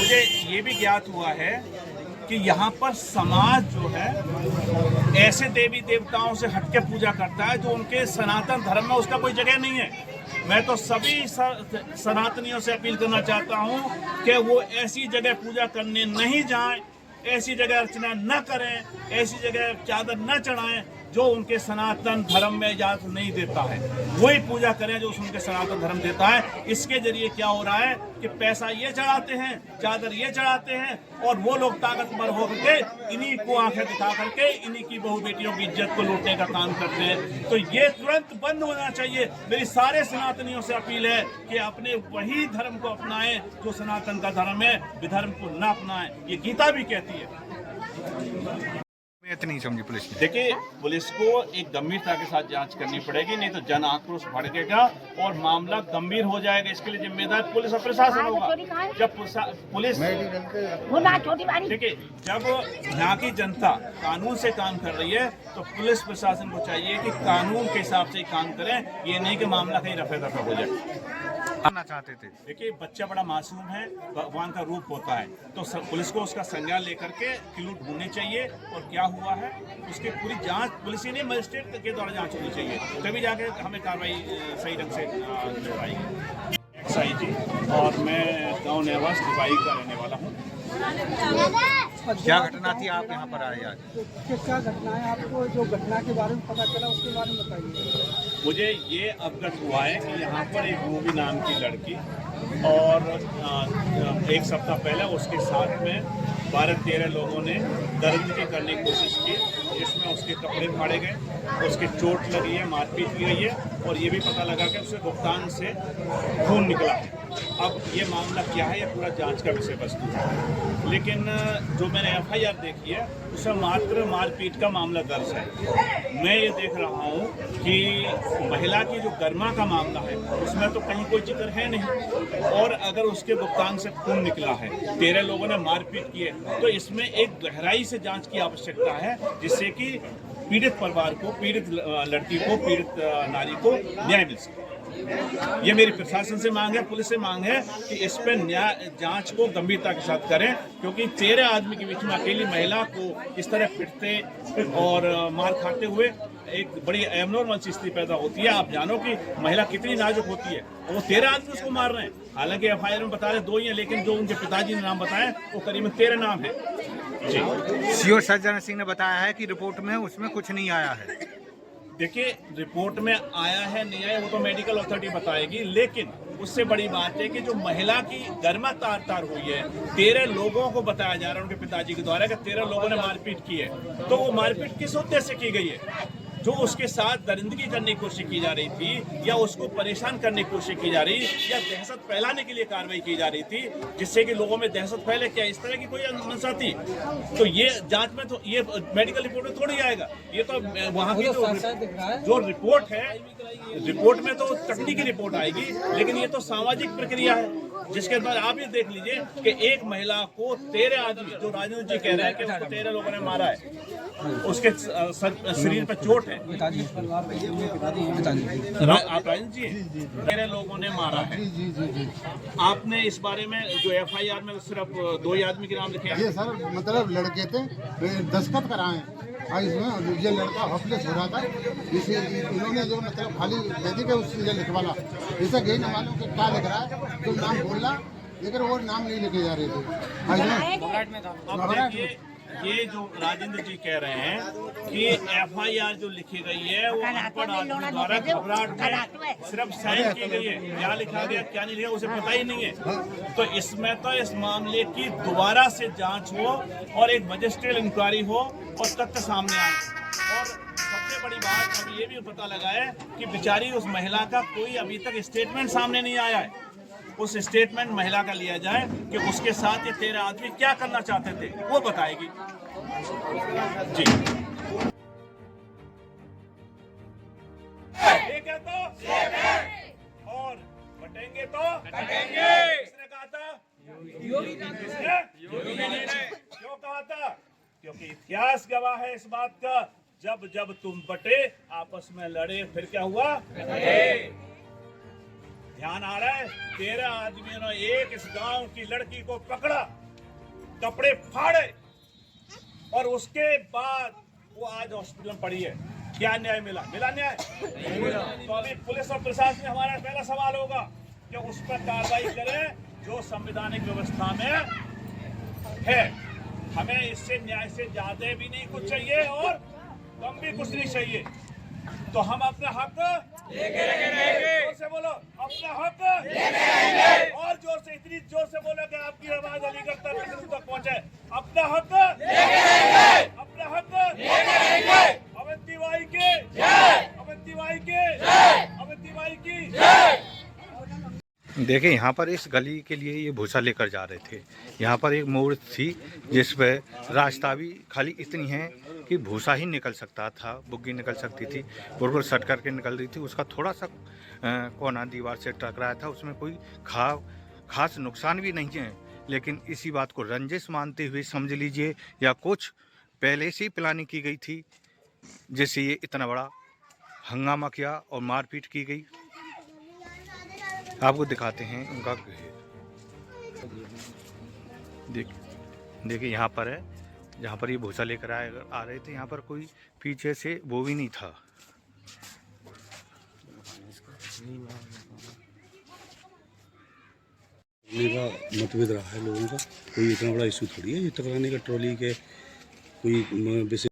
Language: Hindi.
मुझे ये भी ज्ञात हुआ है कि यहाँ पर समाज जो है ऐसे देवी देवताओं से हटके पूजा करता है जो उनके सनातन धर्म में उसका कोई जगह नहीं है। मैं तो सभी सनातनियों से अपील करना चाहता हूँ कि वो ऐसी जगह पूजा करने नहीं जाएं, ऐसी जगह अर्चना न करें, ऐसी जगह चादर न चढ़ाएं जो उनके सनातन धर्म में इजाजत नहीं देता है। वही पूजा करें जो उनके सनातन धर्म देता है। इसके जरिए क्या हो रहा है कि पैसा ये चढ़ाते हैं, चादर ये चढ़ाते हैं और वो लोग ताकतवर होकर इन्हीं को आंखें दिखा करके इन्हीं की बहु बेटियों की इज्जत को लूटने का काम करते हैं। तो ये तुरंत बंद होना चाहिए। मेरी सारे सनातनियों से अपील है कि अपने वही धर्म को अपनाएं जो सनातन का धर्म है, विधर्म को न अपनाएं। ये गीता भी कहती है। इतनी समझी पुलिस ने। देखिए, पुलिस को एक गंभीरता के साथ जांच करनी पड़ेगी, नहीं तो जन आक्रोश भड़केगा और मामला गंभीर हो जाएगा। इसके लिए जिम्मेदार पुलिस और प्रशासन होगा। जब पुलिस देखिए, जब यहाँ की जनता कानून से काम कर रही है तो पुलिस प्रशासन को चाहिए कि कानून के हिसाब से काम करें, ये नहीं कि मामला कहीं रफे दफा हो जाए। आना चाहते थे। देखिए, बच्चा बड़ा मासूम है, भगवान का रूप होता है, तो पुलिस को उसका संज्ञान लेकर के क्लू ढूंढने चाहिए और क्या हुआ है उसकी पूरी जांच पुलिस ही नहीं मजिस्ट्रेट के द्वारा जांच होनी चाहिए, तभी जाके हमें कार्रवाई सही ढंग से हो पाएगी। एक्साइजी और मैं गाँव नेवास दुबई का रहने वाला हूँ। क्या घटना थी, आप यहाँ पर आए आज? क्या घटना है, आपको जो घटना के बारे में पता चला उसके बारे में बताइए। मुझे ये अवगत हुआ है कि यहाँ पर एक रूबी नाम की लड़की और एक सप्ताह पहले उसके साथ में 12-13 लोगों ने दरिंदगी करने की कोशिश की, जिसमें उसके कपड़े फाड़े गए, उसके चोट लगी है, मारपीट की गई है और ये भी पता लगा कि उसके भुगतान से खून निकला है। अब ये मामला क्या है, ये पूरा जांच का विषय वस्तु है, लेकिन जो मैंने FIR देखी है उसमें मात्र मारपीट का मामला दर्ज है। मैं ये देख रहा हूँ कि महिला की जो गर्मा का मामला है उसमें तो कहीं कोई जिक्र है नहीं, और अगर उसके भुगतान से खून निकला है, 13 लोगों ने मारपीट की है, तो इसमें एक गहराई से जांच की आवश्यकता है जिससे कि पीड़ित परिवार को, पीड़ित लड़की को, पीड़ित नारी को न्याय मिल सके। ये मेरी प्रशासन से मांग है, पुलिस से मांग है कि इस पर न्याय जांच को गंभीरता के साथ करें, क्योंकि 13 आदमी के बीच में अकेली महिला को इस तरह पिटते और मार खाते हुए एक बड़ी एबनॉर्मल स्थिति पैदा होती है। आप जानो कि महिला कितनी नाजुक होती है, वो 13 आदमी उसको मार रहे हैं। हालांकि FIR में बता रहे 2 ही हैं, लेकिन जो उनके पिताजी ने नाम बताए वो करीबन 13 नाम है। CO सज्जन सिंह ने बताया है कि रिपोर्ट में उसमें कुछ नहीं आया है। देखिए, रिपोर्ट में आया है नहीं आया वो तो मेडिकल अथॉरिटी बताएगी, लेकिन उससे बड़ी बात है कि जो महिला की गर्मा तार हुई है, 13 लोगों को बताया जा रहा है उनके पिताजी के द्वारा कि 13 लोगों ने मारपीट की है, तो वो मारपीट किस उद्देश्य से की गई है? जो उसके साथ दरिंदगी करने की कोशिश की जा रही थी, या उसको परेशान करने की कोशिश की जा रही, या दहशत फैलाने के लिए कार्रवाई की जा रही थी जिससे कि लोगों में दहशत फैले, क्या इस तरह की कोई मंशा थी? तो ये जांच में तो ये मेडिकल रिपोर्ट में थोड़ी आएगा, ये तो वहाँ की जो रिपोर्ट है, रिपोर्ट में तो तकनीकी रिपोर्ट आएगी, लेकिन ये तो सामाजिक प्रक्रिया है जिसके अंदर आप ये देख लीजिए कि एक महिला को 13 आदमी, जो राजेंद्र जी कह रहे हैं कि उसको 13 लोगों ने मारा है, उसके शरीर पर चोट है, आप राजेंद्र जी 13 लोगों ने मारा है। आपने इस बारे में जो FIR में सिर्फ 2 ही आदमी के नाम लिखे हैं? ये सर मतलब लड़के थे, दस्तखत कराए और इसमें ये लड़का हॉपलेस हो रहा था, इसे इन्होंने जो मतलब खाली दे दी कि उससे लिखवाना, इसे गई न मालूम कि क्या लिख रहा है, तो नाम बोला लेकिन वो नाम नहीं लिखे जा रहे थे। अब देखिए, ये जो राजेंद्र जी कह रहे हैं कि FIR जो लिखी गई है वो अनपढ़ आदमी द्वारा घबराहट में सिर्फ साइन की गई है, क्या लिखा गया क्या नहीं लिखा उसे पता ही नहीं है। तो इसमें तो इस मामले की दोबारा से जांच हो और एक मजिस्ट्रियल इंक्वायरी हो और तथ्य सामने आए। और सबसे बड़ी बात अभी ये भी पता लगा है कि बेचारी उस महिला का कोई अभी तक स्टेटमेंट सामने नहीं आया है। उस स्टेटमेंट महिला का लिया जाए कि उसके साथ ये 13 आदमी क्या करना चाहते थे, वो बताएगी। जी, ठीक है तो और बटेंगे तो कटेंगे। किसने कहा था? योगी ने। क्यों कहा था? क्योंकि इतिहास गवाह है इस बात का, जब जब तुम बटे आपस में लड़े, फिर क्या हुआ? ध्यान आ रहा है? 13 आदमियों ने एक इस गांव की लड़की को पकड़ा, कपड़े फाड़े और उसके बाद वो आज हॉस्पिटल में पड़ी है। क्या न्याय मिला? मिला न्याय? नहीं मिला। तो अभी पुलिस और प्रशासन से हमारा पहला सवाल होगा कि उस पर कार्रवाई करें जो संवैधानिक व्यवस्था में है। हमें इससे न्याय से ज्यादा भी नहीं कुछ चाहिए और कम भी कुछ नहीं चाहिए। तो हम अपना हक जोर से बोलो, अपना हक और जोर से, इतनी जोर से बोलो कि आपकी आवाज अलीगढ़ तक पहुंचे। अपना हक, अपना हक। अवंती बाई के, अवंती बाई के, अवंती बाई की। देखिए यहाँ पर इस गली के लिए ये भूसा लेकर जा रहे थे। यहाँ पर एक मोड़ थी जिस पे रास्ता भी खाली इतनी है कि भूसा ही निकल सकता था, बुग्गी निकल सकती थी, बिल्कुल सट करके निकल रही थी। उसका थोड़ा सा कोना दीवार से टकराया था, उसमें कोई खास नुकसान भी नहीं है। लेकिन इसी बात को रंजिश मानते हुए समझ लीजिए या कुछ पहले से ही प्लानिंग की गई थी जिससे ये इतना बड़ा हंगामा किया और मारपीट की गई। आपको दिखाते हैं उनका। देखिए यहाँ पर है, जहाँ पर ये भूसा लेकर आ रहे थे, यहाँ पर कोई पीछे से वो भी नहीं था। मतभेद रहा है लोगों का, कोई इतना बड़ा इशू थोड़ी है ये टकराने का ट्रॉली के कोई